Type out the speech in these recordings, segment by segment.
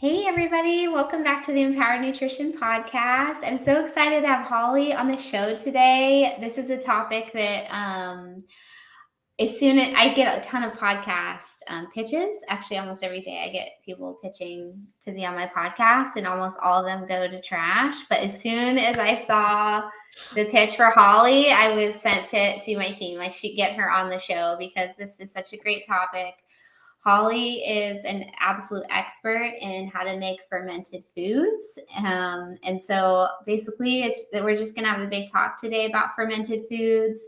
Hey, everybody. Welcome back to the Empowered Nutrition Podcast. I'm so excited to have Holly on the show today. This is a topic that as soon as I get a ton of podcast pitches, actually almost every day I get people pitching to be on my podcast and almost all of them go to trash. But as soon as I saw the pitch for Holly, I was sent it to my team. Like, she'd get her on the show because this is such a great topic. Holly is an absolute expert in how to make fermented foods. And so basically we're just going to have a big talk today about fermented foods,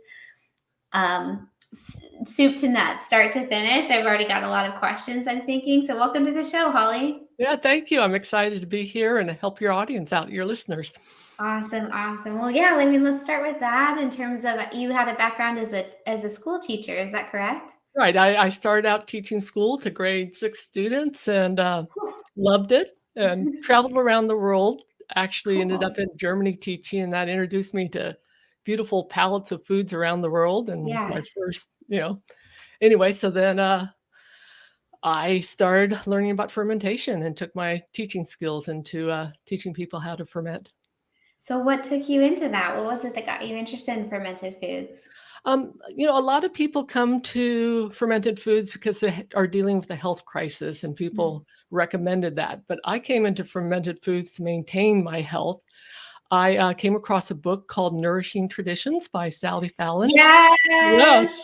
soup to nuts, start to finish. I've already got a lot of questions, I'm thinking. So welcome to the show, Holly. Yeah, thank you. I'm excited to be here and help your audience out, your listeners. Awesome. Well, yeah, let's start with that. In terms of, you had a background as a school teacher, is that correct? Right. I started out teaching school to grade 6 students and loved it and traveled around the world. Actually ended up in Germany teaching, and that introduced me to beautiful palettes of foods around the world. And was my first, anyway, so then I started learning about fermentation and took my teaching skills into teaching people how to ferment. So what took you into that? What was it that got you interested in fermented foods? A lot of people come to fermented foods because they are dealing with a health crisis, and people recommended that. But I came into fermented foods to maintain my health. I came across a book called Nourishing Traditions by Sally Fallon. Yes.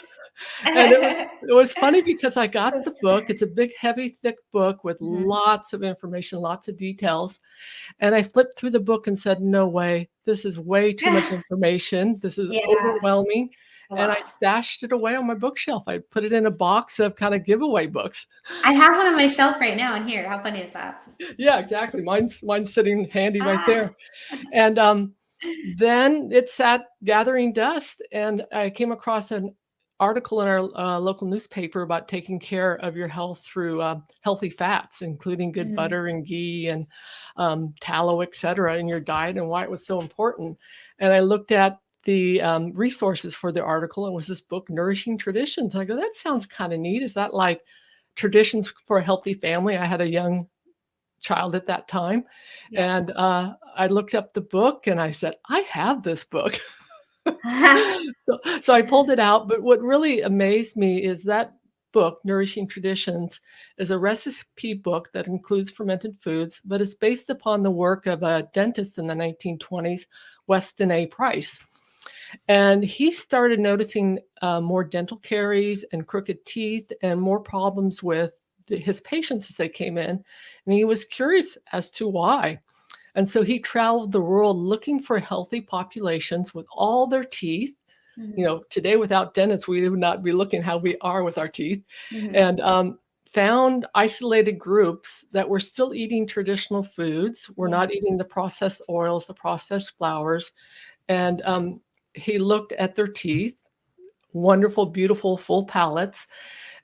And it was funny because I got the book. It's a big, heavy, thick book with lots of information, lots of details. And I flipped through the book and said, no way, this is way too much information. This is overwhelming. And I stashed it away on my bookshelf. I put it in a box of kind of giveaway books. I have one on my shelf right now in here. How funny is that? Yeah, exactly. Mine's sitting handy right there. And then it sat gathering dust. And I came across an article in our local newspaper about taking care of your health through healthy fats, including good butter and ghee and tallow, etc., in your diet, and why it was so important. And I looked at the resources for the article, and it was this book, Nourishing Traditions. I go, that sounds kind of neat. Is that like traditions for a healthy family? I had a young child at that time. And I looked up the book and I said, I have this book. So I pulled it out. But what really amazed me is that book, Nourishing Traditions, is a recipe book that includes fermented foods, but is based upon the work of a dentist in the 1920s, Weston Price. And he started noticing more dental caries and crooked teeth and more problems with his patients as they came in. And he was curious as to why. And so he traveled the world looking for healthy populations with all their teeth. Today without dentists, we would not be looking how we are with our teeth. And found isolated groups that were still eating traditional foods, were not eating the processed oils, the processed flours. And he looked at their teeth, wonderful, beautiful, full palates.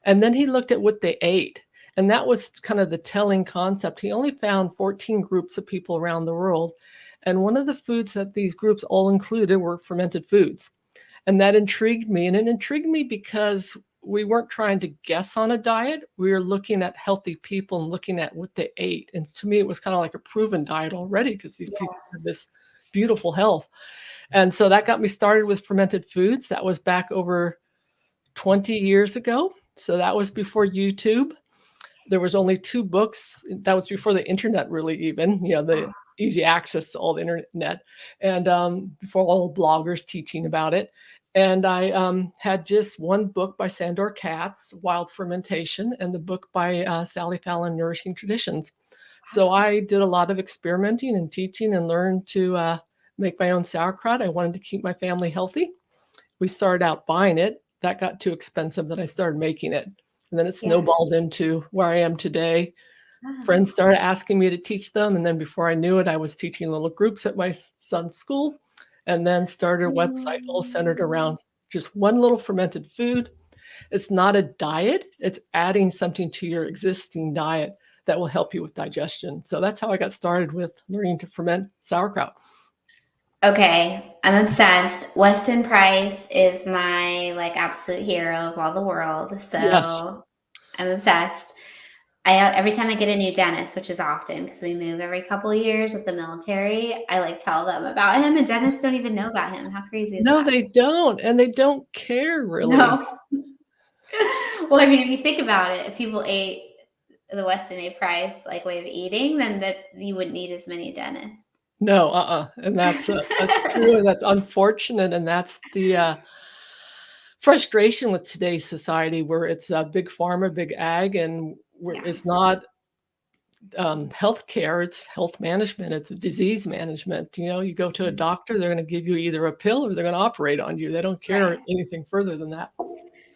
And then he looked at what they ate. And that was kind of the telling concept. He only found 14 groups of people around the world. And one of the foods that these groups all included were fermented foods. And that intrigued me. And it intrigued me because we weren't trying to guess on a diet. We were looking at healthy people and looking at what they ate. And to me, it was kind of like a proven diet already because these people had this beautiful health. And so that got me started with fermented foods. That was back over 20 years ago. So that was before YouTube. There was only 2 books. That was before the internet really even, the easy access to all the internet. And before all the bloggers teaching about it. And I had just 1 book by Sandor Katz, Wild Fermentation, and the book by Sally Fallon, Nourishing Traditions. So I did a lot of experimenting and teaching and learned to make my own sauerkraut. I wanted to keep my family healthy. We started out buying it. That got too expensive that I started making it. And then it snowballed into where I am today. Friends started asking me to teach them. And then before I knew it, I was teaching little groups at my son's school, and then started a website all centered around just one little fermented food. It's not a diet. It's adding something to your existing diet that will help you with digestion. So that's how I got started with learning to ferment sauerkraut. Okay, I'm obsessed. Weston Price is my absolute hero of all the world. So I'm obsessed. Every time I get a new dentist, which is often because we move every couple of years with the military, I like tell them about him, and dentists don't even know about him. How crazy is No, that? they don't, and they don't care really. No. Well, I mean, if you think about it, if people ate the Weston Price like way of eating, then that you wouldn't need as many dentists. No, and that's true, and that's unfortunate, and that's the, frustration with today's society where it's, big pharma, big ag, and where Yeah. it's not, healthcare, it's health management, it's disease management. You go to a Mhm. doctor, they're gonna give you either a pill or they're gonna operate on you. They don't care Right. anything further than that.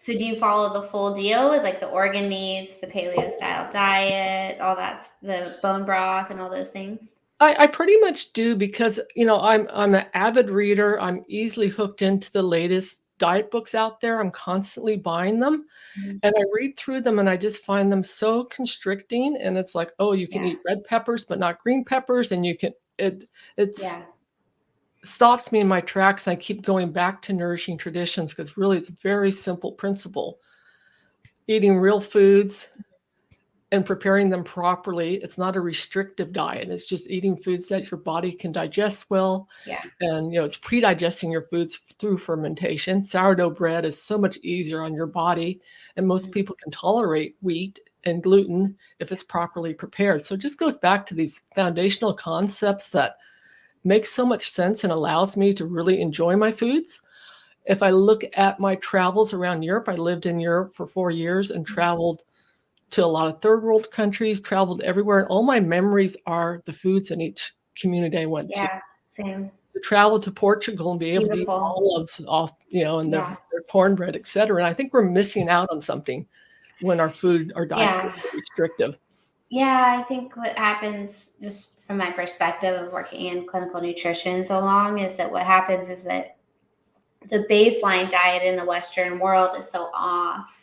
So do you follow the full deal with like the organ meats, the paleo style diet, all that's the bone broth and all those things? I pretty much do because, I'm an avid reader. I'm easily hooked into the latest diet books out there. I'm constantly buying them, Mhm. and I read through them, and I just find them so constricting, and it's like, "Oh, you can Yeah. eat red peppers, but not green peppers," and you can it's Yeah. stops me in my tracks, and I keep going back to nourishing traditions because really it's a very simple principle. Eating real foods and preparing them properly. It's not a restrictive diet. It's just eating foods that your body can digest well. Yeah. And, it's pre-digesting your foods through fermentation. Sourdough bread is so much easier on your body, and most Mhm. people can tolerate wheat and gluten if it's properly prepared. So it just goes back to these foundational concepts that make so much sense and allows me to really enjoy my foods. If I look at my travels around Europe, I lived in Europe for 4 years and traveled to a lot of third world countries, traveled everywhere, and all my memories are the foods in each community I went to. Yeah. Same. To travel to Portugal and It's be able to eat beautiful. olives off, and Yeah. their cornbread, etcetera, and I think we're missing out on something when our diets get Yeah. so restrictive. Yeah, I think what happens, just from my perspective of working in clinical nutrition so long, is that what happens is that the baseline diet in the Western world is so off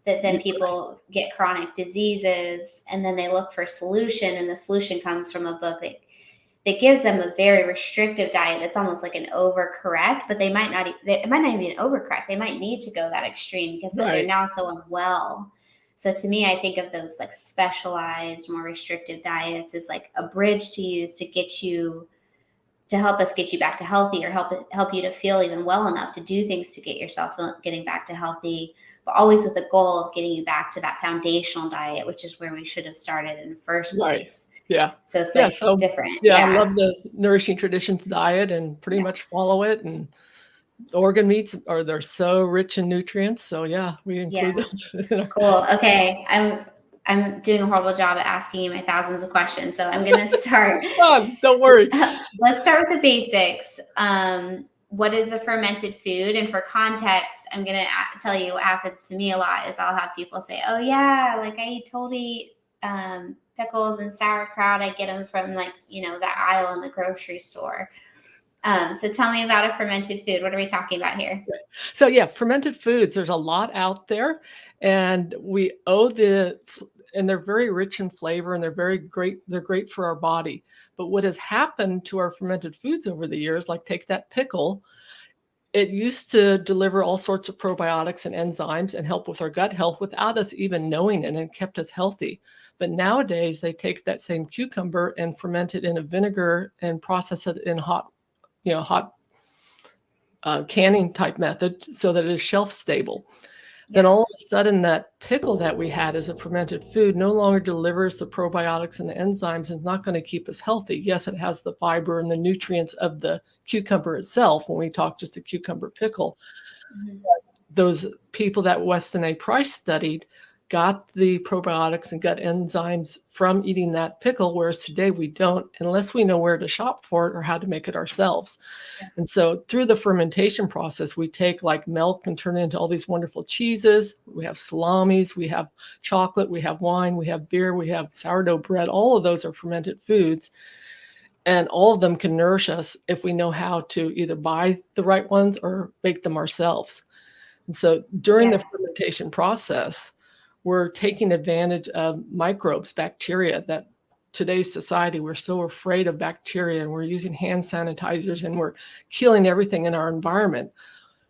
that then You people get chronic diseases and then they look for a solution. And the solution comes from a book that gives them a very restrictive diet that's almost like an overcorrect, but they might not, it might not even be an overcorrect. They might need to go that extreme because they're Right, now so unwell. So to me, I think of those like specialized, more restrictive diets as like a bridge to use to get you to help us get you back to healthy, or help you to feel even well enough to do things to get yourself getting back to healthy, but always with the goal of getting you back to that foundational diet, which is where we should have started in the first right. place. Yeah. So it's Yeah, like so different. yeah, I Yeah. love the Nourishing Traditions diet and pretty Yeah. much follow it, and organ meats they're so rich in nutrients, so yeah, we Yeah. include those in our Cool. Okay. I'm doing a horrible job at asking you my thousands of questions. So I'm gonna start. It's fun, don't worry. Let's start with the basics. What is a fermented food? And for context, I'm going to tell you what happens to me a lot is I'll have people say, oh, yeah, like I totally eat pickles and sauerkraut. I get them from like, that aisle in the grocery store. So tell me about a fermented food. What are we talking about here? So yeah, fermented foods, there's a lot out there, and we owe and they're very rich in flavor and they're great for our body. But what has happened to our fermented foods over the years, like take that pickle, it used to deliver all sorts of probiotics and enzymes and help with our gut health without us even knowing it, and kept us healthy. But nowadays they take that same cucumber and ferment it in a vinegar and process it in hot canning type method so that it is shelf stable. Then Yeah. all of a sudden, that pickle that we had as a fermented food no longer delivers the probiotics and the enzymes and is not going to keep us healthy. Yes, it has the fiber and the nutrients of the cucumber itself when we talk just a cucumber pickle. Mhm. Those people that Weston Price studied got the probiotics and gut enzymes from eating that pickle, whereas today we don't, unless we know where to shop for it or how to make it ourselves. Yeah. And so through the fermentation process, we take like milk and turn it into all these wonderful cheeses. We have salamis, we have chocolate, we have wine, we have beer, we have sourdough bread. All of those are fermented foods. And all of them can nourish us if we know how to either buy the right ones or make them ourselves. And so during the Yeah. fermentation process, we're taking advantage of microbes, bacteria that today's society, we're so afraid of bacteria and we're using hand sanitizers and we're killing everything in our environment.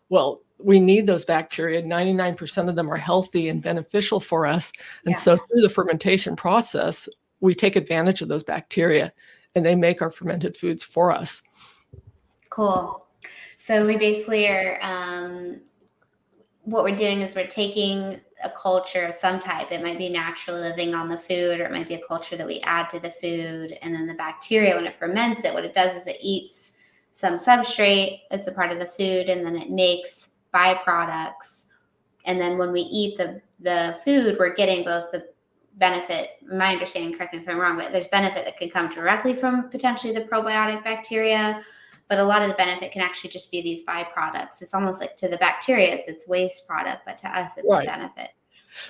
Well, we need those bacteria. 99% of them are healthy and beneficial for us. And Yeah. so through the fermentation process, we take advantage of those bacteria and they make our fermented foods for us. Cool. So we basically are, what we're doing is we're taking a culture of some type. It might be naturally living on the food, or it might be a culture that we add to the food. And then the bacteria, when it ferments it, what it does is it eats some substrate that's a part of the food, and then it makes byproducts. And then when we eat the food, we're getting both the benefit, my understanding, correct me if I'm wrong, but there's benefit that can come directly from potentially the probiotic bacteria, but a lot of the benefit can actually just be these byproducts. It's almost like to the bacteria, it's its waste product, but to us, it's a benefit.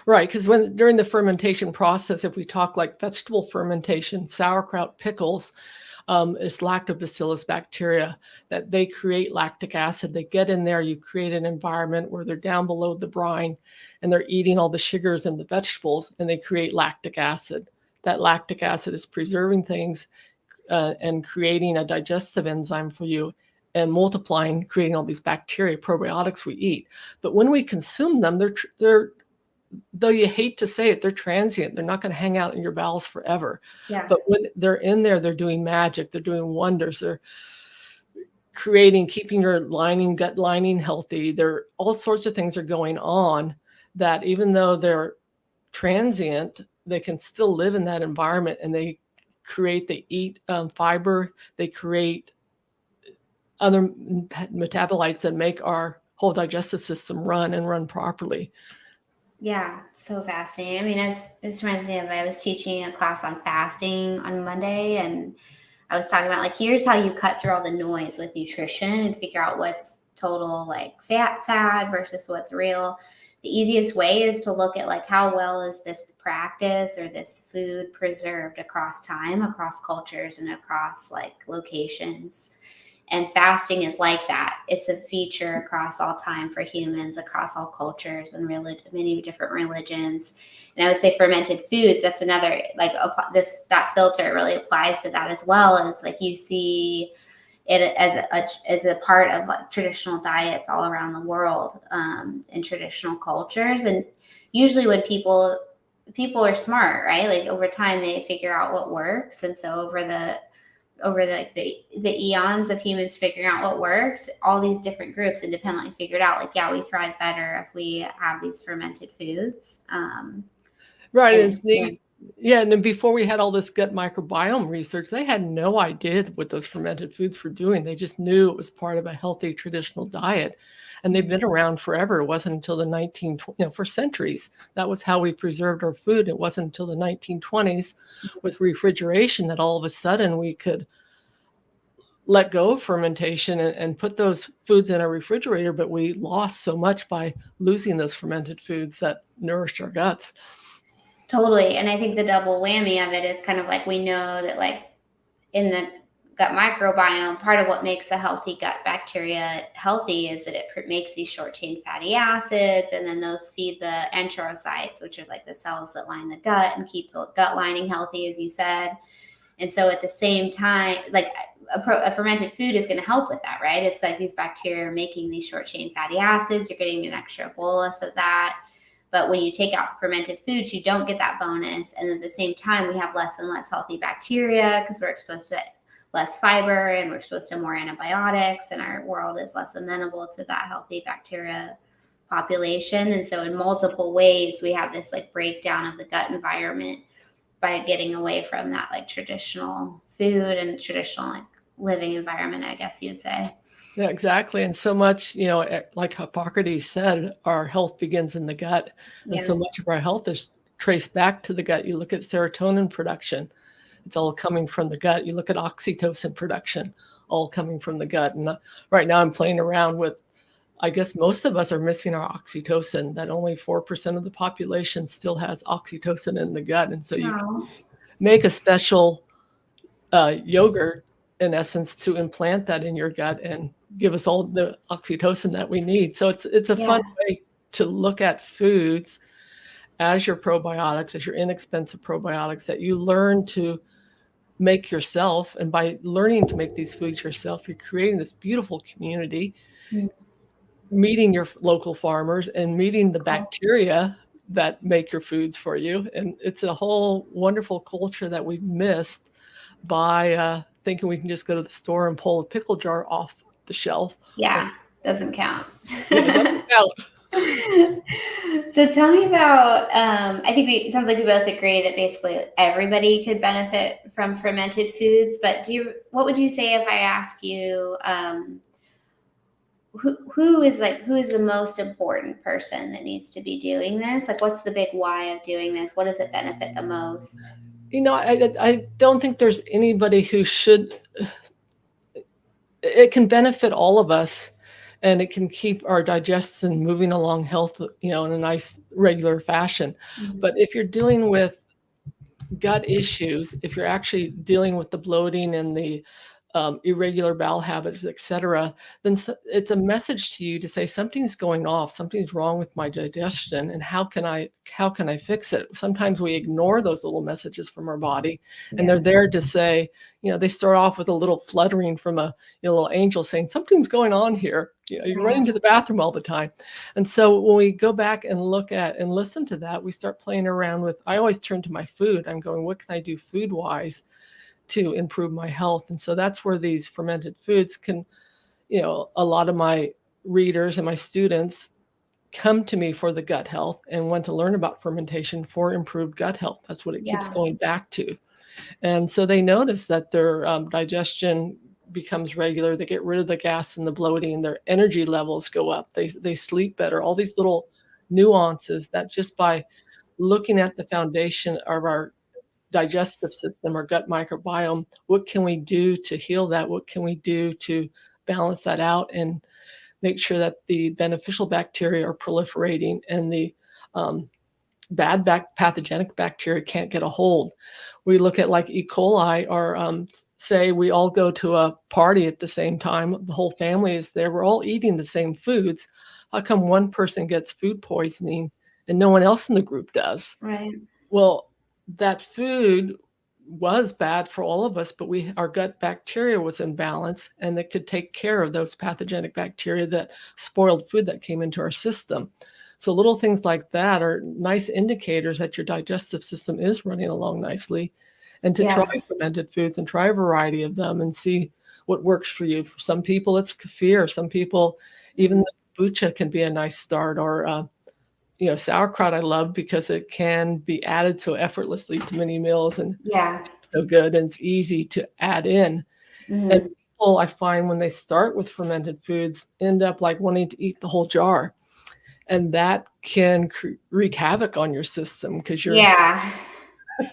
Right, because during the fermentation process, if we talk like vegetable fermentation, sauerkraut, pickles, is lactobacillus bacteria, that they create lactic acid. They get in there, you create an environment where they're down below the brine and they're eating all the sugars in the vegetables, and they create lactic acid. That lactic acid is preserving things and creating a digestive enzyme for you and multiplying, creating all these bacteria, probiotics we eat. But when we consume them, they're though you hate to say it, they're transient. They're not going to hang out in your bowels forever. Yeah. But when they're in there, they're doing magic. They're doing wonders. They're creating, keeping your gut lining healthy. There, all sorts of things are going on that even though they're transient, they can still live in that environment, and they eat fiber. They create other metabolites that make our whole digestive system run properly. Yeah, so fascinating. I mean, this reminds me of, I was teaching a class on fasting on Monday, and I was talking about, like, here's how you cut through all the noise with nutrition and figure out what's total like fad versus what's real. The easiest way is to look at, like, how well is this practice or this food preserved across time, across cultures, and across like locations. And fasting is like that. It's a feature across all time for humans, across all cultures and many different religions. And I would say fermented foods, that's another, like, that filter really applies to that as well. It's like you see it as a part of like traditional diets all around the world, in traditional cultures. And usually when people are smart, right? Like over time they figure out what works. And so over the eons of humans figuring out what works, all these different groups independently figured out, like, yeah, we thrive better if we have these fermented foods. Right. And and then before we had all this gut microbiome research, they had no idea what those fermented foods were doing. They just knew it was part of a healthy traditional diet. And they've been around forever. It wasn't until the 1920s, for centuries. That was how we preserved our food. It wasn't until the 1920s with refrigeration that all of a sudden we could let go of fermentation and put those foods in a refrigerator. But we lost so much by losing those fermented foods that nourished our guts. Totally. And I think the double whammy of it is kind of like, we know that, like, in the gut microbiome, part of what makes a healthy gut bacteria healthy is that it makes these short chain fatty acids, and then those feed the enterocytes, which are like the cells that line the gut and keep the gut lining healthy, as you said. And so at the same time, like, a fermented food is going to help with that, right? It's like these bacteria are making these short chain fatty acids. You're getting an extra bolus of that. But when you take out fermented foods, you don't get that bonus. And at the same time, we have less and less healthy bacteria because we're exposed to less fiber and we're exposed to more antibiotics, and our world is less amenable to that healthy bacteria population. And so in multiple ways, we have this like breakdown of the gut environment by getting away from that like traditional food and traditional like living environment, I guess you'd say. Yeah, exactly. And so much, like Hippocrates said, our health begins in the gut. And so much of our health is traced back to the gut. You look at serotonin production, it's all coming from the gut. You look at oxytocin production, all coming from the gut. And right now I'm playing around with, I guess most of us are missing our oxytocin, that only 4% of the population still has oxytocin in the gut. And so you make a special yogurt, in essence, to implant that in your gut and give us all the oxytocin that we need. So it's a fun way to look at foods as your probiotics, as your inexpensive probiotics that you learn to make yourself. And by learning to make these foods yourself, you're creating this beautiful community. meeting your local farmers and meeting the Cool. bacteria that make your foods for you. And it's a whole wonderful culture that we've missed by thinking we can just go to the store and pull a pickle jar off the shelf. Yeah, doesn't count. Yeah, it doesn't count. So tell me about, I think it sounds like we both agree that basically everybody could benefit from fermented foods, but what would you say if I ask you, who is the most important person that needs to be doing this? Like, what's the big why of doing this? What does it benefit the most? I don't think there's anybody who should. It can benefit all of us, and it can keep our digestion moving along health, in a nice regular fashion. Mhm. But if you're dealing with gut issues, if you're actually dealing with the bloating and the irregular bowel habits, etc., then it's a message to you to say something's going off, something's wrong with my digestion, and how can I fix it? Sometimes we ignore those little messages from our body, and they're there to say, they start off with a little fluttering from a little angel saying something's going on here. You're running to the bathroom all the time. And so when we go back and look at and listen to that, we start playing around with, I always turn to my food. I'm going, what can I do food wise to improve my health? And so that's where these fermented foods can, a lot of my readers and my students come to me for the gut health and want to learn about fermentation for improved gut health. That's what it keeps going back to. And so they notice that their digestion becomes regular. They get rid of the gas and the bloating. Their energy levels go up. They sleep better. All these little nuances that just by looking at the foundation of our digestive system, our gut microbiome, what can we do to heal that? What can we do to balance that out and make sure that the beneficial bacteria are proliferating and the bad pathogenic bacteria can't get a hold? We look at like E. coli, or say we all go to a party at the same time, the whole family is there, we're all eating the same foods. How come one person gets food poisoning and no one else in the group does? Right. Well, that food was bad for all of us, but our gut bacteria was in balance, and it could take care of those pathogenic bacteria, that spoiled food that came into our system. So little things like that are nice indicators that your digestive system is running along nicely, and to try fermented foods and try a variety of them and see what works for you. For some people, it's kefir. Some people, even the kombucha can be a nice start, or sauerkraut I love because it can be added so effortlessly to many meals, and so good, and it's easy to add in. And people, I find, when they start with fermented foods, end up like wanting to eat the whole jar. And that can wreak havoc on your system because you're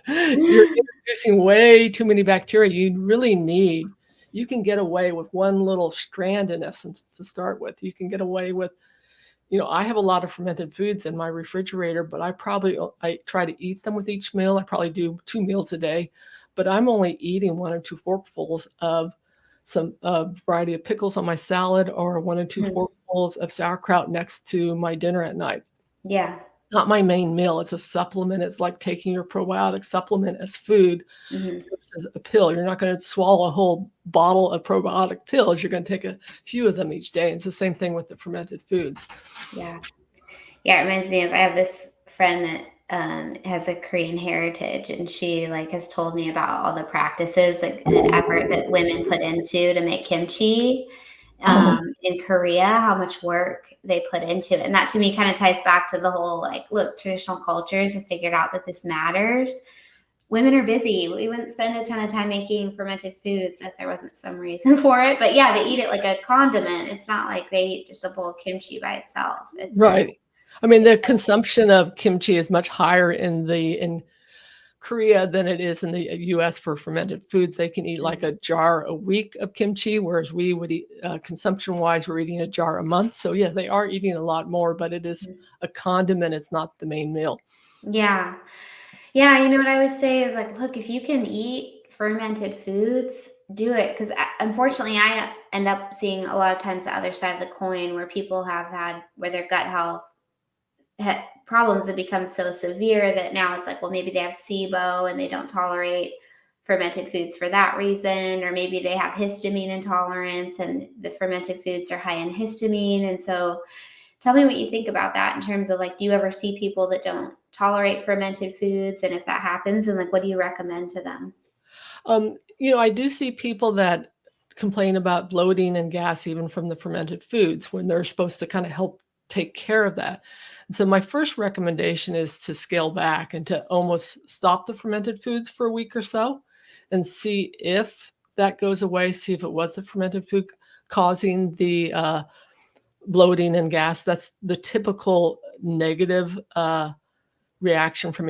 introducing way too many bacteria. You can get away with one little strand, in essence, to start with. You can get away with, I have a lot of fermented foods in my refrigerator, but I try to eat them with each meal. I probably do 2 meals a day, but I'm only eating 1 or 2 forkfuls of some variety of pickles on my salad, or 1 or 2 forkfuls of sauerkraut next to my dinner at night. Not my main meal. It's a supplement. It's like taking your probiotic supplement as food versus a pill. You're not going to swallow a whole bottle of probiotic pills. You're going to take a few of them each day. And it's the same thing with the fermented foods. It reminds me of, I have this friend that has a Korean heritage, and she has told me about all the practices and an effort that women put into to make kimchi in Korea, how much work they put into it. And that to me kind of ties back to the whole, look, traditional cultures have figured out that this matters. Women are busy. We wouldn't spend a ton of time making fermented foods if there wasn't some reason for it. But yeah, they eat it like a condiment. It's not like they eat just a bowl of kimchi by itself. It's right. I mean, the consumption of kimchi is much higher in Korea than it is in the US for fermented foods. They can eat like a jar a week of kimchi, whereas we would eat, consumption-wise, we're eating a jar a month. So yeah, they are eating a lot more, but it is a condiment. It's not the main meal. Yeah. You know what I would say is look, if you can eat fermented foods, do it. Because unfortunately, I end up seeing a lot of times the other side of the coin where people have had, where their gut health problems have become so severe that now it's well, maybe they have SIBO and they don't tolerate fermented foods for that reason, or maybe they have histamine intolerance and the fermented foods are high in histamine. And so tell me what you think about that in terms of like, do you ever see people that don't tolerate fermented foods? And if that happens, then like, what do you recommend to them? I do see people that complain about bloating and gas even from the fermented foods when they're supposed to kind of help take care of that. And so my first recommendation is to scale back and to almost stop the fermented foods for a week or so and see if that goes away, see if it was the fermented food causing the bloating and gas. That's the typical negative reaction from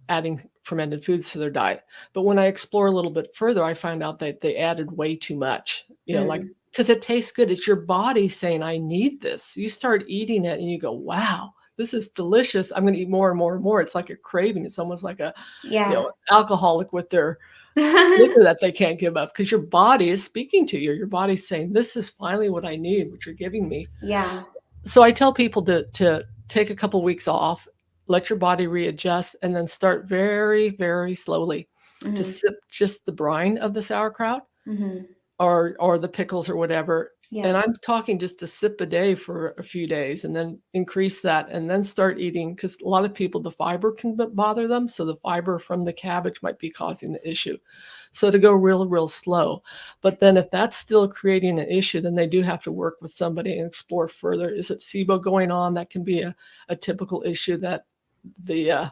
adding fermented foods to their diet. But when I explore a little bit further, I find out that they added way too much, like Mm, because it tastes good. It's your body saying, I need this. You start eating it and you go, wow, this is delicious. I'm going to eat more and more and more. It's like a craving. It's almost like a, yeah. alcoholic with their liquor that they can't give up because your body is speaking to you. Your body's saying, this is finally what I need, what you're giving me. Yeah. So I tell people to take a couple weeks off, let your body readjust, and then start very, very slowly to Hmm. sip just the brine of the sauerkraut Hmm. or the pickles or whatever. Yeah. And I'm talking just a sip a day for a few days and then increase that and then start eating because a lot of people, the fiber can bother them. So the fiber from the cabbage might be causing the issue. So to go real, real slow. But then if that's still creating an issue, then they do have to work with somebody and explore further. Is it SIBO going on? That can be a typical issue that the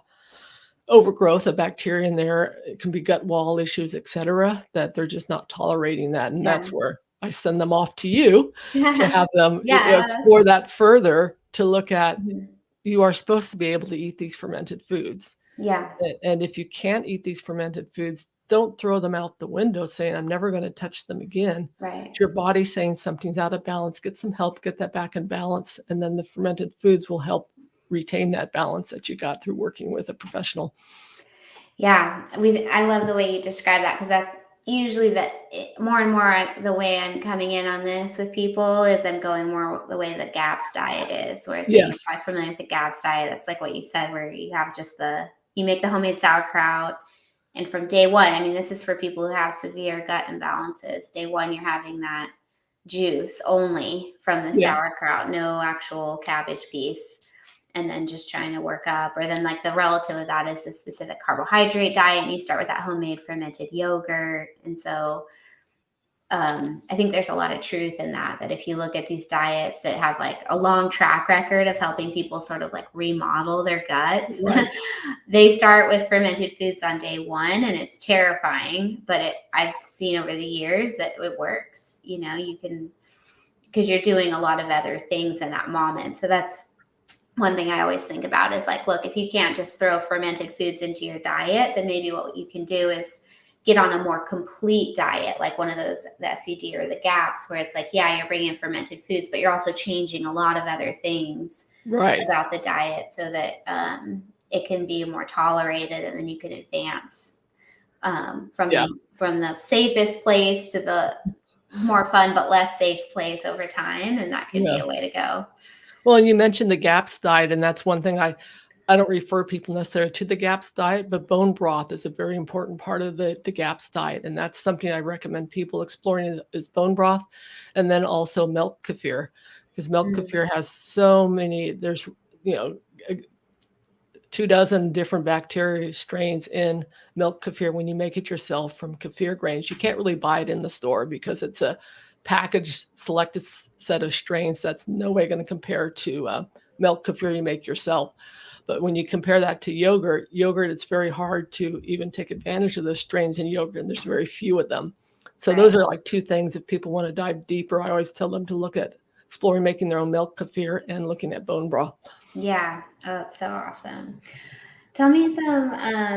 overgrowth of bacteria in there. It can be gut wall issues, et cetera, that they're just not tolerating that. And Yeah. that's where I send them off to you to have them Yeah. explore that further to look at Mhm. you are supposed to be able to eat these fermented foods. Yeah. And if you can't eat these fermented foods, don't throw them out the window saying, I'm never going to touch them again. Right. It's your body saying something's out of balance. Get some help, get that back in balance. And then the fermented foods will help retain that balance that you got through working with a professional. Yeah, I love the way you describe that because that's usually more and more the way I'm coming in on this with people is I'm going more the way the GAPS diet is, where it's like you're Yes. probably familiar with the GAPS diet. That's like what you said, where you have just you make the homemade sauerkraut, and from day one, I mean, this is for people who have severe gut imbalances. Day one, you're having that juice only from the Yeah. sauerkraut, no actual cabbage piece, and then just trying to work up. Or then like the relative of that is the specific carbohydrate diet, and you start with that homemade fermented yogurt. And so I think there's a lot of truth in that if you look at these diets that have like a long track record of helping people sort of like remodel their guts, Right. they start with fermented foods on day one, and it's terrifying, but I've seen over the years that it works. You can, because you're doing a lot of other things in that moment. So that's one thing I always think about is like, look, if you can't just throw fermented foods into your diet, then maybe what you can do is get on a more complete diet, like one of those, the SED or the GAPS, where it's like, yeah, you're bringing in fermented foods, but you're also changing a lot of other things Right. about the diet so that it can be more tolerated, and then you can advance Yeah. from the safest place to the more fun but less safe place over time, and that can be Yeah. a way to go. Well, and you mentioned the GAPS diet, and that's one thing I don't refer people necessarily to the GAPS diet, but bone broth is a very important part of the GAPS diet. And that's something I recommend people exploring is bone broth. And then also milk kefir, because milk Mm, kefir has so many, there's, you know, 24 different bacteria strains in milk kefir when you make it yourself from kefir grains. You can't really buy it in the store because it's a packaged selected set of strains that's no way going to compare to milk kefir you make yourself. But when you compare that to yogurt, it's very hard to even take advantage of those strains in yogurt, and there's very few of them. So right. those are like two things. If people want to dive deeper, I always tell them to look at exploring making their own milk kefir and looking at bone broth. Yeah. Oh, that's so awesome. Tell me some,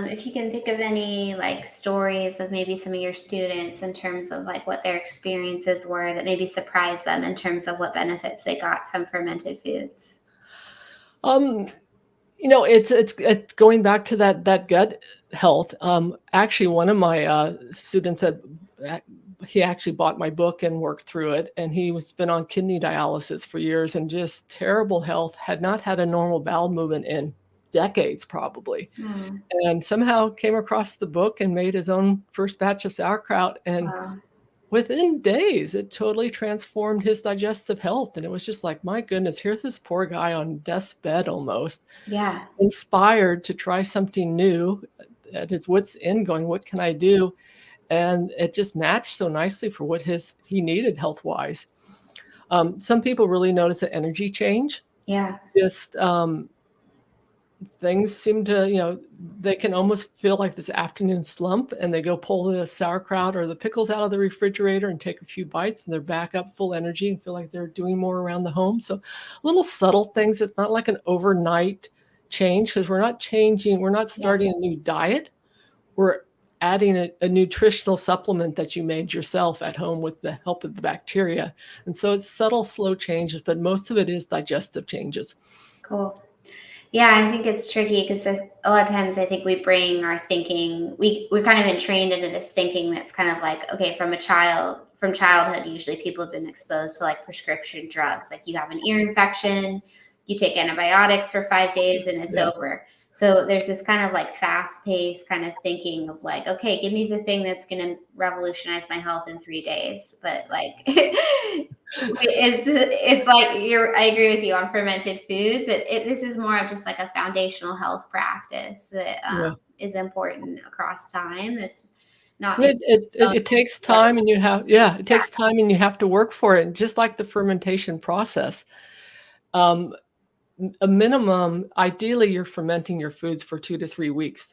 if you can think of any like stories of maybe some of your students in terms of like what their experiences were that maybe surprised them in terms of what benefits they got from fermented foods. Um, it's going back to that gut health. Actually, one of my students he actually bought my book and worked through it, and he was been on kidney dialysis for years and just terrible health. Had not had a normal bowel movement in decades probably, Mm. and somehow came across the book and made his own first batch of sauerkraut. And Wow. within days, it totally transformed his digestive health. And it was just like, my goodness, here's this poor guy on death's bed almost, Yeah. inspired to try something new at his wit's end, going, what can I do? And it just matched so nicely for what he needed health-wise. Some people really notice an energy change. Yeah. Just things seem to, they can almost feel like this afternoon slump, and they go pull the sauerkraut or the pickles out of the refrigerator and take a few bites, and they're back up full energy and feel like they're doing more around the home. So little subtle things. It's not like an overnight change, because we're not starting a new diet. We're adding a nutritional supplement that you made yourself at home with the help of the bacteria. And so it's subtle, slow changes, but most of it is digestive changes. Cool. Yeah, I think it's tricky because a lot of times I think we bring our thinking, we've kind of been trained into this thinking that's kind of like, okay, from childhood, usually people have been exposed to like prescription drugs. Like you have an ear infection, you take antibiotics for 5 days and it's over. So there's this kind of like fast paced kind of thinking of like, okay, give me the thing that's going to revolutionize my health in 3 days. But like, it's like I agree with you on fermented foods. This is more of just like a foundational health practice that is important across time. It's not. It takes time, and it takes time, and you have to work for it. And just like the fermentation process, a minimum, ideally, you're fermenting your foods for 2 to 3 weeks.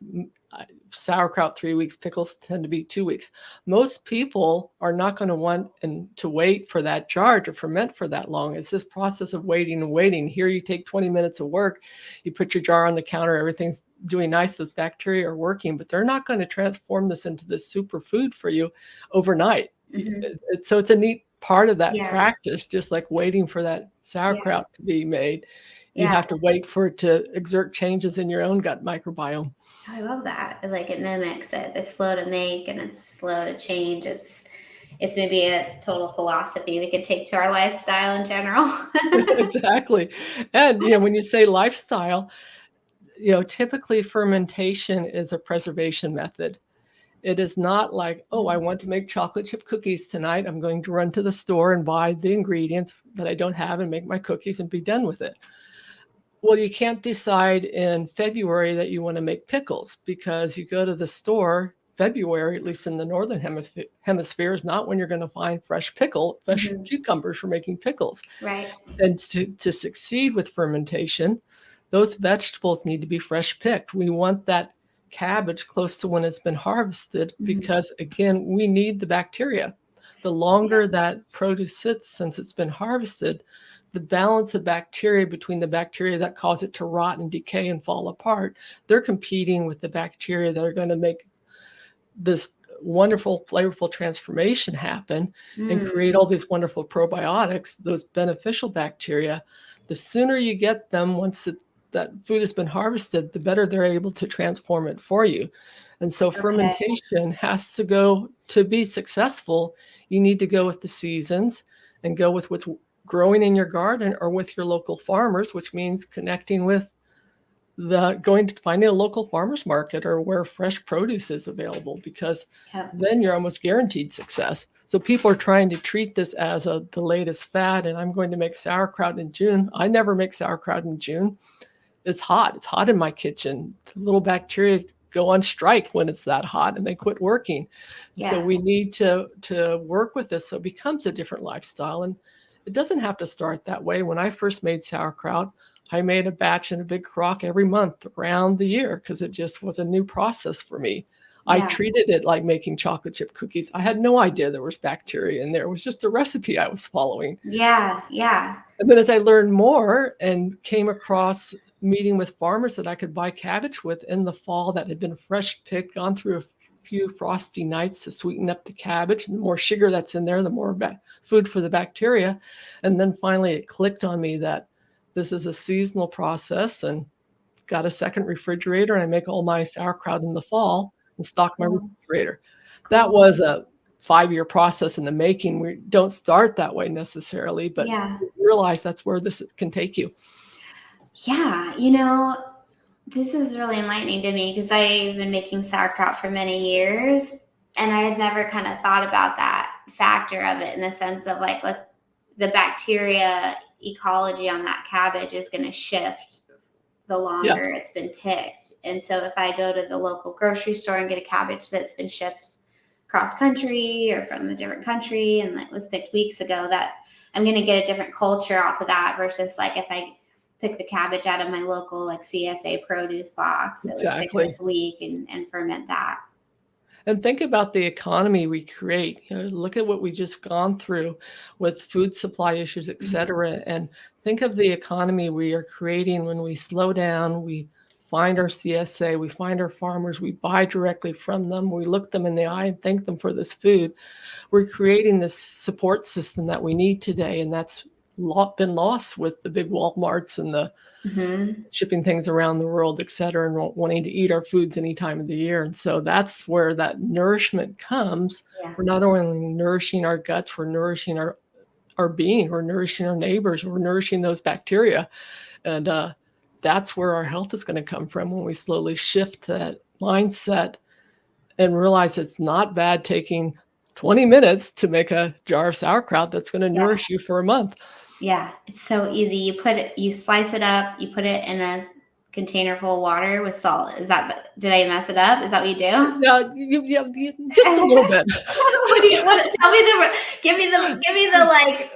Sauerkraut 3 weeks, pickles tend to be 2 weeks. Most people are not going to want to wait for that jar to ferment for that long. It's this process of waiting and waiting. Here you take 20 minutes of work, you put your jar on the counter, everything's doing nice, those bacteria are working, but they're not going to transform this into this superfood for you overnight. Mm-hmm. So it's a neat part of that practice, just like waiting for that sauerkraut to be made. You have to wait for it to exert changes in your own gut microbiome. I love that. Like it mimics it. It's slow to make and it's slow to change. It's maybe a total philosophy we could take to our lifestyle in general. Exactly. And when you say lifestyle, typically fermentation is a preservation method. It is not like, oh, I want to make chocolate chip cookies tonight. I'm going to run to the store and buy the ingredients that I don't have and make my cookies and be done with it. Well, you can't decide in February that you want to make pickles, because you go to the store, February, at least in the Northern Hemisphere, is not when you're going to find fresh cucumbers for making pickles. Right. And to succeed with fermentation, those vegetables need to be fresh picked. We want that cabbage close to when it's been harvested, because, again, we need the bacteria. The longer that produce sits since it's been harvested, the balance of bacteria between the bacteria that cause it to rot and decay and fall apart, they're competing with the bacteria that are going to make this wonderful, flavorful transformation happen and create all these wonderful probiotics, those beneficial bacteria. The sooner you get them, once that food has been harvested, the better they're able to transform it for you. And so fermentation has to be successful, you need to go with the seasons and go with what's growing in your garden or with your local farmers, which means connecting with finding a local farmers market or where fresh produce is available, because then you're almost guaranteed success. So people are trying to treat this as the latest fad, and I'm going to make sauerkraut in June. I never make sauerkraut in June. It's hot. It's hot in my kitchen. The little bacteria go on strike when it's that hot and they quit working. So we need to work with this so it becomes a different lifestyle. And it doesn't have to start that way. When I first made sauerkraut, I made a batch in a big crock every month around the year, because it just was a new process for me. I treated it like making chocolate chip cookies. I had no idea there was bacteria in there. It was just a recipe I was following. Yeah. And then as I learned more and came across meeting with farmers that I could buy cabbage with in the fall that had been fresh picked, gone through a few frosty nights to sweeten up the cabbage, and the more sugar that's in there, the more food for the bacteria. And then finally it clicked on me that this is a seasonal process, and got a second refrigerator, and I make all my sauerkraut in the fall and stock my refrigerator. That was a 5-year process in the making. We don't start that way necessarily, but realize that's where this can take you. Yeah. This is really enlightening to me because I've been making sauerkraut for many years, and I had never kind of thought about that factor of it in the sense of like the bacteria ecology on that cabbage is going to shift the Yes, longer it's been picked. And so if I go to the local grocery store and get a cabbage that's been shipped cross country or from a different country and that was picked weeks ago, that I'm going to get a different culture off of that versus like if I pick the cabbage out of my local like CSA produce box that was picked exactly. this week and ferment that. And think about the economy we create. Look at what we just gone through with food supply issues, et Mm-hmm. cetera. And think of the economy we are creating when we slow down, we find our CSA, we find our farmers, we buy directly from them, we look them in the eye and thank them for this food. We're creating this support system that we need today. And that's been lost with the big Walmarts and the Mm-hmm. shipping things around the world, et cetera, and wanting to eat our foods any time of the year. And so that's where that nourishment comes. Yeah. We're not only nourishing our guts, we're nourishing our being, we're nourishing our neighbors, we're nourishing those bacteria. And that's where our health is going to come from when we slowly shift that mindset and realize it's not bad taking 20 minutes to make a jar of sauerkraut that's going to Yeah. nourish you for a month. Yeah. It's so easy. You slice it up, you put it in a container full of water with salt. Did I mess it up? Is that what you do? Yeah, just a little bit. Tell me give me the like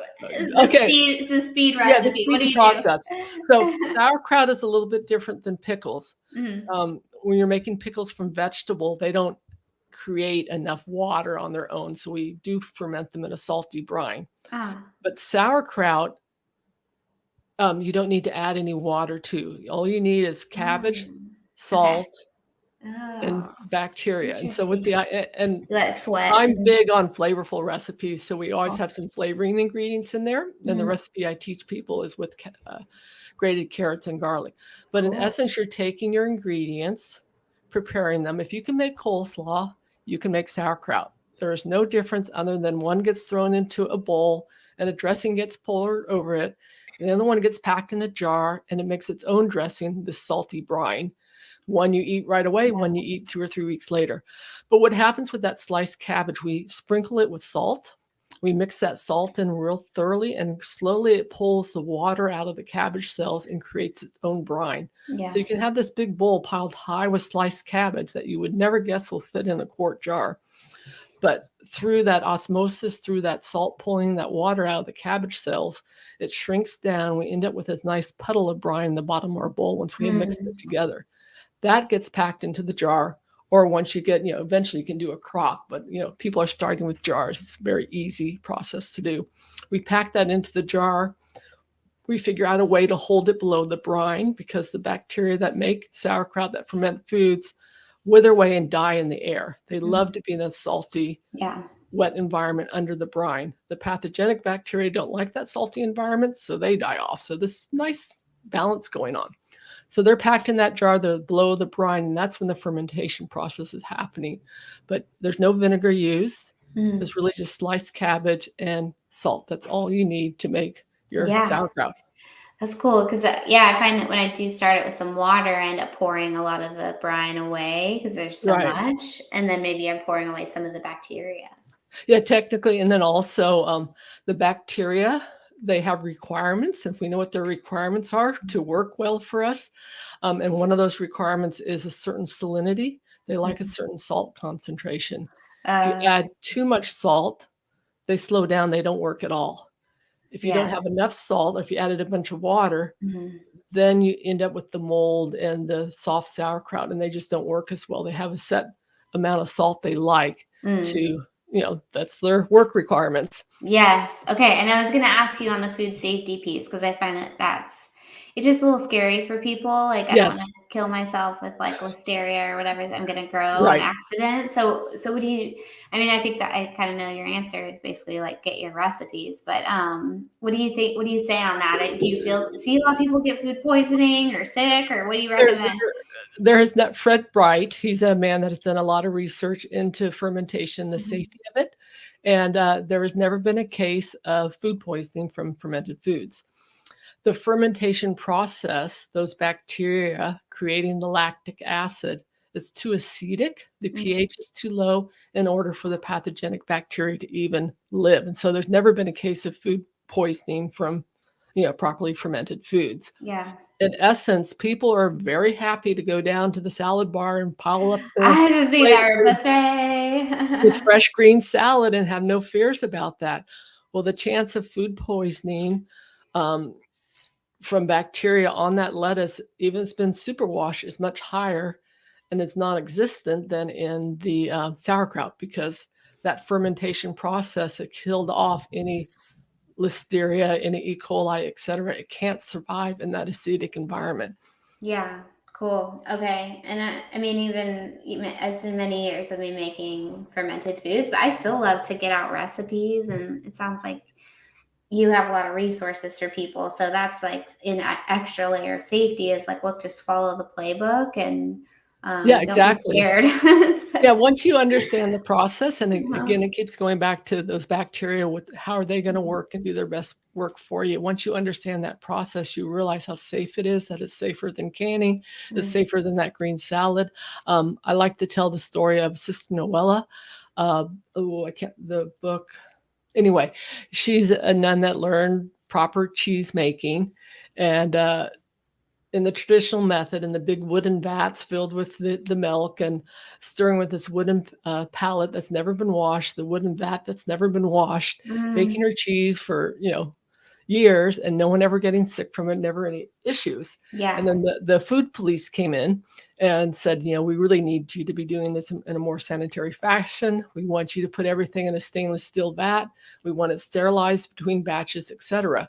Okay. the speed Yeah, the recipe. What do speedy you do? process. So sauerkraut is a little bit different than pickles. Mhm. When you're making pickles from vegetable, they don't create enough water on their own, so we do ferment them in a salty brine. Ah. But sauerkraut, you don't need to add any water to. All you need is cabbage, Okay. salt, and Oh, bacteria. And so with interesting. the and Let it sweat. I'm big on flavorful recipes, so we always Oh. have some flavoring ingredients in there. And the Mhm. recipe I teach people is with grated carrots and garlic. But in Cool. essence, you're taking your ingredients, preparing them. If you can make coleslaw, you can make sauerkraut. There is no difference other than one gets thrown into a bowl and a dressing gets poured over it. And the other one gets packed in a jar and it makes its own dressing, this salty brine. One you eat right away, Yeah. one you eat 2 or 3 weeks later. But what happens with that sliced cabbage, we sprinkle it with salt. We mix that salt in real thoroughly, and slowly it pulls the water out of the cabbage cells and creates its own brine. So Yeah. you can have this big bowl piled high with sliced cabbage that you would never guess will fit in a quart jar. But through that osmosis, through that salt pulling that water out of the cabbage cells, it shrinks down. We end up with this nice puddle of brine in the bottom of our bowl once we have mixed it Mm. together. That gets packed into the jar. Or once you get, eventually you can do a crock, but people are starting with jars. It's a very easy process to do. We pack that into the jar. We figure out a way to hold it below the brine because the bacteria that make sauerkraut, that ferment foods, wither away and die in the air. They Mm. love to be in a salty, Yeah. wet environment under the brine. The pathogenic bacteria don't like that salty environment, so they die off. So this nice balance going on. So they're packed in that jar, they're below the brine, and that's when the fermentation process is happening. But there's no vinegar used. Mm. It's really just sliced cabbage and salt. That's all you need to make your Yeah. sauerkraut. That's cool because I find that when I do start it with some water, I end up pouring a lot of the brine away because there's so Right. much, and then maybe I'm pouring away some of the bacteria. Yeah, technically. And then also the bacteria, they have requirements. If we know what their requirements are to work well for us, and one of those requirements is a certain salinity. They like a Mhm. certain salt concentration. If you I add see. too much salt, they slow down, they don't work at all. If you don't have Yes. enough salt, or if you added a bunch of water, Mhm. then you end up with the mold and the soft sauerkraut, and they just don't work as well. They have a set amount of salt they like Mm. to, that's their work requirements. Yes. Okay. And I was going to ask you on the food safety piece because I find that it's just a little scary for people. Like I don't want Yes, to kill myself with like listeria or whatever I'm going to grow on right. accident. So what do you? I mean, I think that I kind of know your answer is basically like get your recipes. But what do you think? What do you say on that? Do you see a lot of people get food poisoning or sick, or what do you There recommend? there is that Fred Bright. He's a man that has done a lot of research into fermentation, the Mhm. safety of it, and there has never been a case of food poisoning from fermented foods. the fermentation process, those bacteria creating the lactic acid, is too acidic. The pH is too low in order for the pathogenic bacteria to even live. And so there's never been a case of food poisoning from, properly fermented foods. Yeah. In essence, people are very happy to go down to the salad bar and pile up their I just see plate that with buffet. fresh green salad and have no fears about that. Well, the chance of food poisoning from bacteria on that lettuce, even if it's been superwashed, is much higher and it's non-existent than in the sauerkraut, because that fermentation process that killed off any listeria, any E. coli, et cetera, it can't survive in that acidic environment. Yeah, cool. Okay. And I mean, even it's been many years of me making fermented foods, but I still love to get out recipes. And it sounds like you have a lot of resources for people. So that's like an extra layer of safety is like, look, just follow the playbook and Yeah, don't be exactly. scared. Yeah, once you understand the process, and Uh-huh. again, it keeps going back to those bacteria with how are they going to work and do their best work for you. Once you understand that process, you realize how safe it is, that it's safer than canning, it's safer than that green salad. I like to tell the story of Sister Noella. The book. Anyway, she's a nun that learned proper cheese making, and in the traditional method, in the big wooden vats filled with the milk and stirring with this wooden pallet that's never been washed, the wooden vat that's never been washed, making her cheese for, years, and no one ever getting sick from it, never any issues. Yeah. And then the food police came in and said, we really need you to be doing this in a more sanitary fashion. We want you to put everything in a stainless steel vat. We want it sterilized between batches, etc.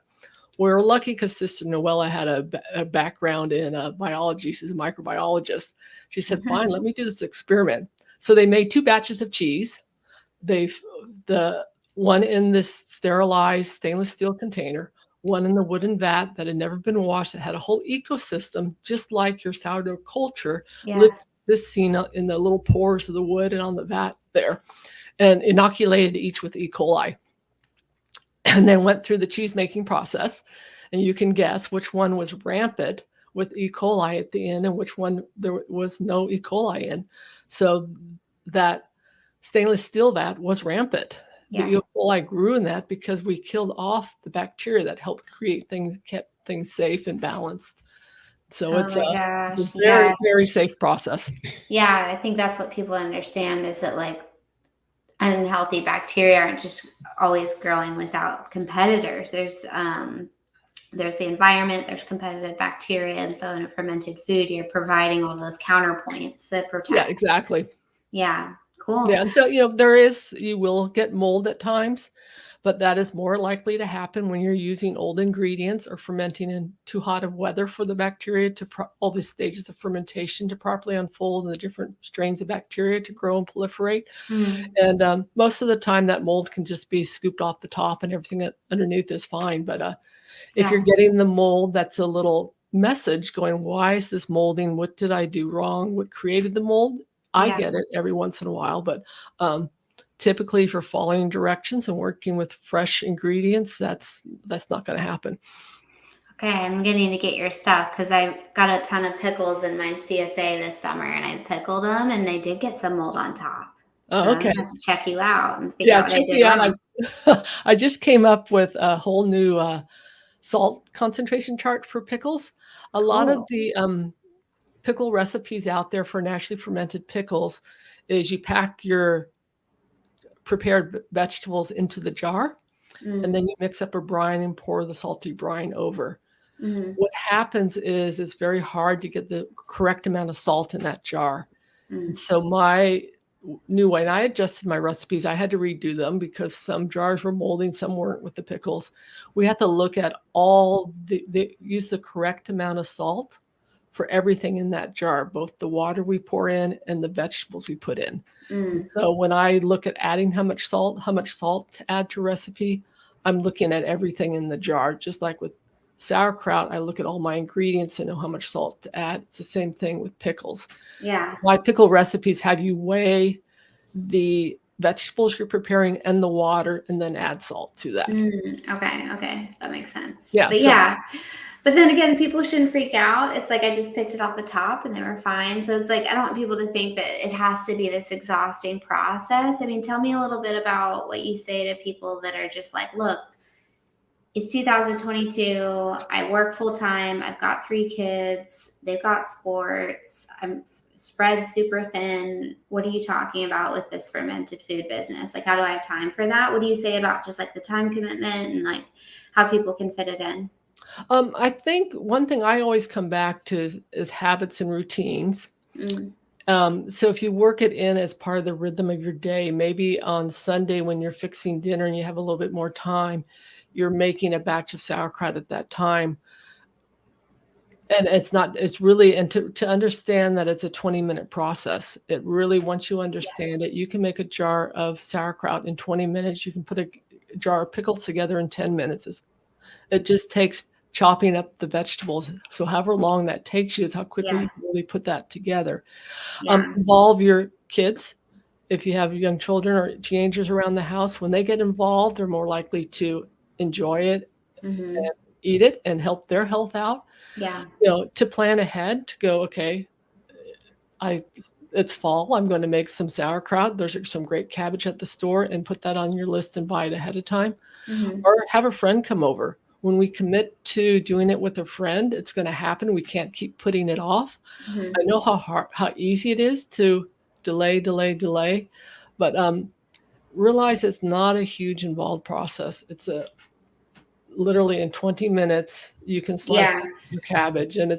We're lucky because Sister Noella had a background in biology. She's a microbiologist. She said, fine, let me do this experiment. So they made 2 batches of cheese. The one in this sterilized stainless steel container, one in the wooden vat that had never been washed, that had a whole ecosystem, just like your sourdough culture, lived this scene in the little pores of the wood and on the vat there, and inoculated each with E. coli. And then went through the cheese making process, and you can guess which one was rampant with E. coli at the end and which one there was no E. coli in. So that stainless steel vat was rampant. The E. coli grew in that because we killed off the bacteria that helped create things, kept things safe and balanced. So it's a very, very safe process. Yeah, I think that's what people understand is that like unhealthy bacteria aren't just always growing without competitors. There's the environment, there's competitive bacteria, and so in a fermented food, you're providing all those counterpoints that protect. Yeah, exactly. Yeah, cool. Yeah, and so you will get mold at times, but that is more likely to happen when you're using old ingredients or fermenting in too hot of weather for the bacteria to all the stages of fermentation to properly unfold and the different strains of bacteria to grow and proliferate. And most of the time that mold can just be scooped off the top and everything underneath is fine. But if you're getting the mold, that's a little message going, why is this molding? What did I do wrong? What created the mold? I get it every once in a while, but typically if you're following directions and working with fresh ingredients, that's not going to happen. Okay, I'm getting to get your stuff because I got a ton of pickles in my CSA this summer and I pickled them and they did get some mold on top. Oh, so okay. I'm going to have to check you out and figure out what I did wrong. I just came up with a whole new salt concentration chart for pickles. A lot of the pickle recipes out there for naturally fermented pickles is you pack your prepared vegetables into the jar and then you mix up a brine and pour the salty brine over. What happens is it's very hard to get the correct amount of salt in that jar. And so my new way, and I adjusted my recipes, I had to redo them because some jars were molding, some weren't with the pickles. We have to look at use the correct amount of salt for everything in that jar, both the water we pour in and the vegetables we put in. So when I look at adding how much salt to add to a recipe, I'm looking at everything in the jar. Just like with sauerkraut, I look at all my ingredients and know how much salt to add. It's the same thing with pickles. Yeah. My pickle recipes have you weigh the vegetables you're preparing and the water, and then add salt to that. Okay, that makes sense. Yeah. But then again, people shouldn't freak out. It's like I just picked it off the top and they were fine. So it's like I don't want people to think that it has to be this exhausting process. I mean, tell me a little bit about what you say to people that are just like, look, it's 2022. I work full time. I've got 3 kids. They've got sports. I'm spread super thin. What are you talking about with this fermented food business? Like, how do I have time for that? What do you say about just like the time commitment and like how people can fit it in? I think one thing I always come back to is habits and routines. Mm. So if you work it in as part of the rhythm of your day, maybe on Sunday when you're fixing dinner and you have a little bit more time, you're making a batch of sauerkraut at that time. And it's really, and to understand that it's a 20-minute process. It really, once you understand it, you can make a jar of sauerkraut in 20 minutes. You can put a jar of pickles together in 10 minutes. It just takes chopping up the vegetables. So however long that takes you is how quickly you can really put that together. Involve your kids. If you have young children or teenagers around the house, when they get involved, they're more likely to enjoy it and eat it and help their health out. To plan ahead, to go, okay, it's fall, I'm going to make some sauerkraut. There's some great cabbage at the store, and put that on your list and buy it ahead of time. Or have a friend come over. When we commit to doing it with a friend, it's going to happen. We can't keep putting it off. I know how easy it is to delay, but realize it's not a huge involved process. It's literally in 20 minutes you can slice your cabbage, and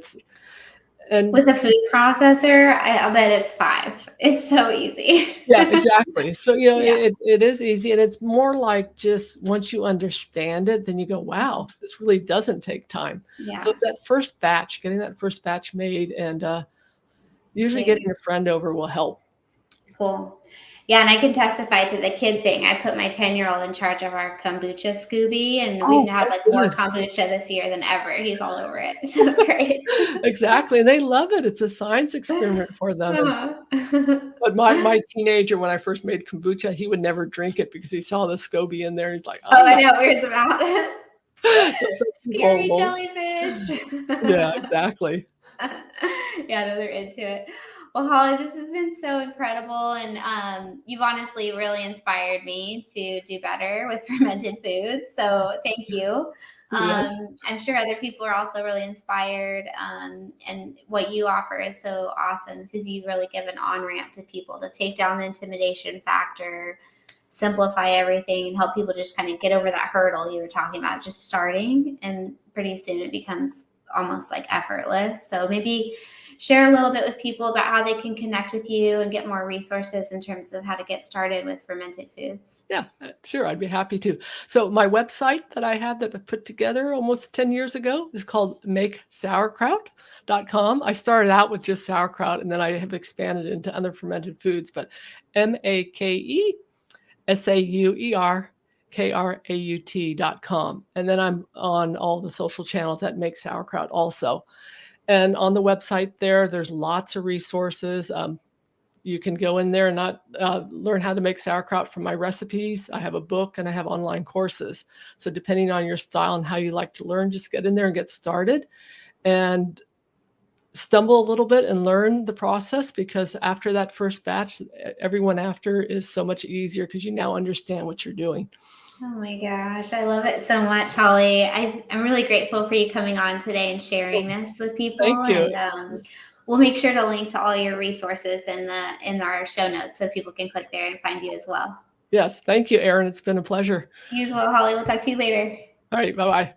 with a food processor, I'll bet it's 5. It's so easy. Yeah, exactly. So, it is easy, and it's more like just once you understand it, then you go, wow, this really doesn't take time. So it's that first batch, getting that first batch made, and usually getting a friend over will help. Cool. Yeah, and I can testify to the kid thing. I put my 10-year-old in charge of our kombucha Scooby, and we've had like more kombucha this year than ever. He's all over it. So it's great. Exactly. And they love it. It's a science experiment for them. But my teenager, when I first made kombucha, he would never drink it because he saw the SCOBY in there. He's like, oh, I know what it's about. Scary people jellyfish. Yeah, exactly. Yeah, no, they're into it. Well, Holly, this has been so incredible, and you've honestly really inspired me to do better with fermented foods. So thank you. Yes. I'm sure other people are also really inspired, and what you offer is so awesome because you really give an on-ramp to people to take down the intimidation factor, simplify everything, and help people just kind of get over that hurdle you were talking about, just starting, and pretty soon it becomes almost like effortless. So maybe share a little bit with people about how they can connect with you and get more resources in terms of how to get started with fermented foods. Yeah, sure. I'd be happy to. So my website that I have that I put together almost 10 years ago is called makesauerkraut.com. I started out with just sauerkraut, and then I have expanded into other fermented foods, but makesauerkraut.com. And then I'm on all the social channels that Make Sauerkraut also. And on the website there's lots of resources. You can go in there and learn how to make sauerkraut from my recipes. I have a book and I have online courses. So depending on your style and how you like to learn, just get in there and get started and stumble a little bit and learn the process, because after that first batch, everyone after is so much easier because you now understand what you're doing. Oh my gosh, I love it so much, Holly. I'm really grateful for you coming on today and sharing this with people. Thank you. And we'll make sure to link to all your resources in our show notes so people can click there and find you as well. Yes, thank you, Erin. It's been a pleasure. You as well, Holly. We'll talk to you later. All right, bye-bye.